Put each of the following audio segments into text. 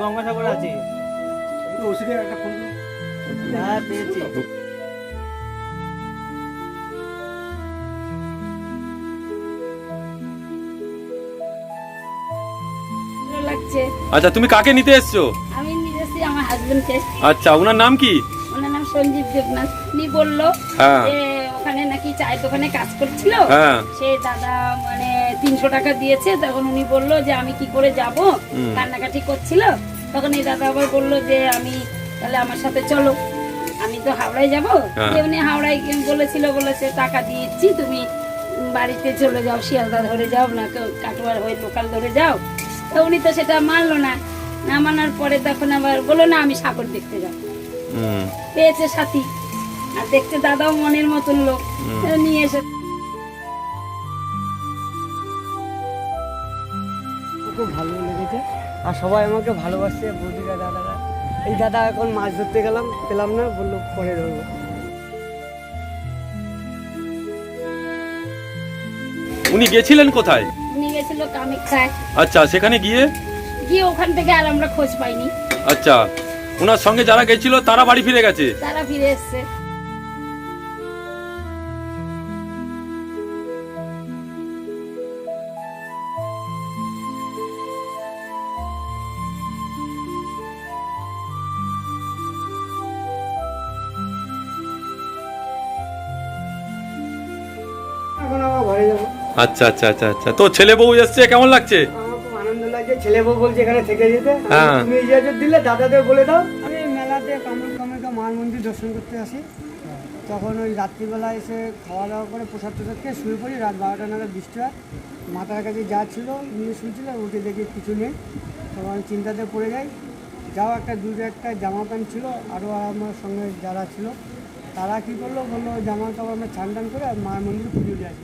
গঙ্গাসাগর আছি। ওষুধে একটা ফোন করুন। হ্যাঁ পেয়েছি। ভালো লাগছে। আচ্ছা, তুমি কাকে নিতে এসছো? আমি নিয়ে এসেছি আমার হাজবেন্ডকে। আচ্ছা, ওনার নাম কি? ওনার নাম সঞ্জীব দেবনাথ। উনি বললো হ্যাঁ। যে ওখানে নাকি চায়ের দোকানে কাজ করছিল, হ্যাঁ। সে দাদা মানে 300 টাকা দিয়েছে। তখন উনি বললো যে আমি কি করে যাব, কান্নাকাটি করছিল। তখন এই দাদা আবার বললো যে আমি তাহলে আমার সাথে চলো, আমি তো হাওড়ায় যাবো। যে উনি হাওড়ায় বলেছে টাকা দিয়েছি, তুমি বাড়িতে চলে যাও, শিয়ালদা ধরে যাও না কাটোয়ার হয়ে লোকাল ধরে যাও। তো উনি তো সেটা মানলো না। না মানার পরে তখন আবার বললো না আমি সাগর দেখতে যাবো। পেয়েছে সাথী, আর দেখতে দাদাও মনের মতন লোক, নিয়ে এসে খুব ভালো লেগেছে আর সবাই আমাকে ভালোবাসছে, বৌদিরা দাদারা। এই দাদা এখন মাছ ধরতে গেলাম, পেলাম না, বললো পরে ধরবো। উনি গেছিলেন কোথায়? উনি গেছিল কামাখ্যায়। আচ্ছা, সেখানে গিয়ে ওখান থেকে আর আমরা খোঁজ পাইনি। আচ্ছা, ওনার সঙ্গে যারা গেছিল তারা বাড়ি ফিরে গেছে? তারা ফিরে এসছে। এখন আমার ঘরে যাবো। আচ্ছা আচ্ছা আচ্ছা আচ্ছা, তো ছেলে বউ এসছে, কেমন লাগছে? আমার খুব আনন্দ লাগছে। ছেলে বউ বলছে এখানে থেকে যেতে। হ্যাঁ। তুমি ইজাজত দিলে দাদাদের বলে দাও। আমি মেলাতে কামাখ্যা মার মন্দির দর্শন করতে আসি। তখন ওই রাত্রিবেলা এসে খাওয়া দাওয়া করে প্রসাদ টসাদ খেয়ে শুয়ে পড়ি। রাত 12টা নাগাদ বৃষ্টি হয়। মাথার কাছে যা ছিল নিয়ে শুনছিল, উঠে দেখি কিছু নেই। তখন আমি চিন্তাতে পড়ে যাই। যাও একটা জামা প্যান্ট ছিল, আরও আমার সঙ্গে যারা ছিল তারা কী করলো, বললো ওই জামা কাপড় আমরা ছান টান করে মায়ের মন্দিরে পুজো দিয়ে আসি।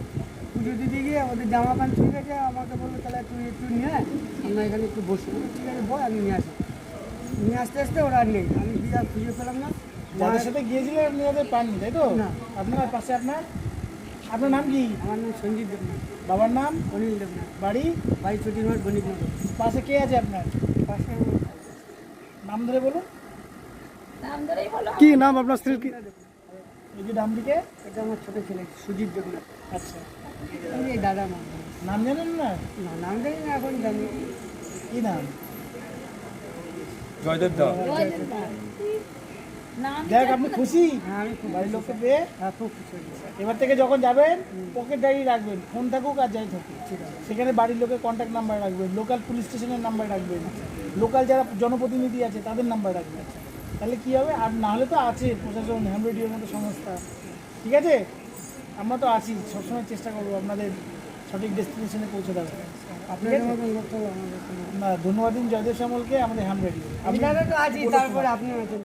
পুজো দিতে গিয়ে ওদের জামা প্যান্ট ঠিক আছে, আমাকে বললো তাহলে তুই একটু নিয়ে আয়, আমরা এখানে একটু বসি। ঠিক আছে বল, আমি নিয়ে আসি। নিয়ে আসতে আসতে ওরা আর নেই, আমি কি আর খুঁজে পেলাম না। যাদের সাথে গিয়েছিলেন আপনি ওদের পাননি, তাই তো? না। আপনার পাশে আপনার নাম কি? আমার নাম সঞ্জীব দেবনাথ। বাবার নাম? অনিল দেবনাথ। বাড়ি? বাড়ি ছোটিমার বণিকনগর। পাশে কে আছে আপনার? পাশে নাম ধরে বলুন। নাম ধরেই বলো। কি নাম আপনার স্ত্রীর? কি এই যে ডামদিকে? এটা আমার ছোটো ছেলে সুজিত দেবনাথ। আচ্ছা, এই দাদা মা। নাম জানেন না? না, নাম জানি না, এখন জানি। কি নাম? জয়দেব দা। নাম দেখ, আপনি খুশি? হ্যাঁ, আমি খুব বাড়ির লোককে পেয়ে? খুব খুশি হয়েছি। এবার থেকে যখন যাবেন পকেট ডায়েরি রাখবেন, ফোন থাকুক আর যাই থাকুক, সেখানে বাড়ির লোকের কন্ট্যাক্ট নাম্বার রাখবেন, লোকাল পুলিশ স্টেশনের নাম্বার রাখবেন, লোকাল যারা জনপ্রতিনিধি আছে তাদের নাম্বার রাখবেন। তাহলে কী হবে? আর না হলে তো আছে প্রশাসন, হ্যাম রেডিওর মতো সংস্থা, ঠিক আছে? আমরা তো আছি, সবসময় চেষ্টা করবো আপনাদের সঠিক ডেস্টিনেশনে পৌঁছে দেওয়ার। আপনাদের মতন লোক তো আমাদের কোনো। না, ধন্যবাদ দিন জয়দেব শ্যামলকে, আমাদের হ্যাম রেডিও। আমি দাদা তো আছি, তারপরে আপনি আছেন।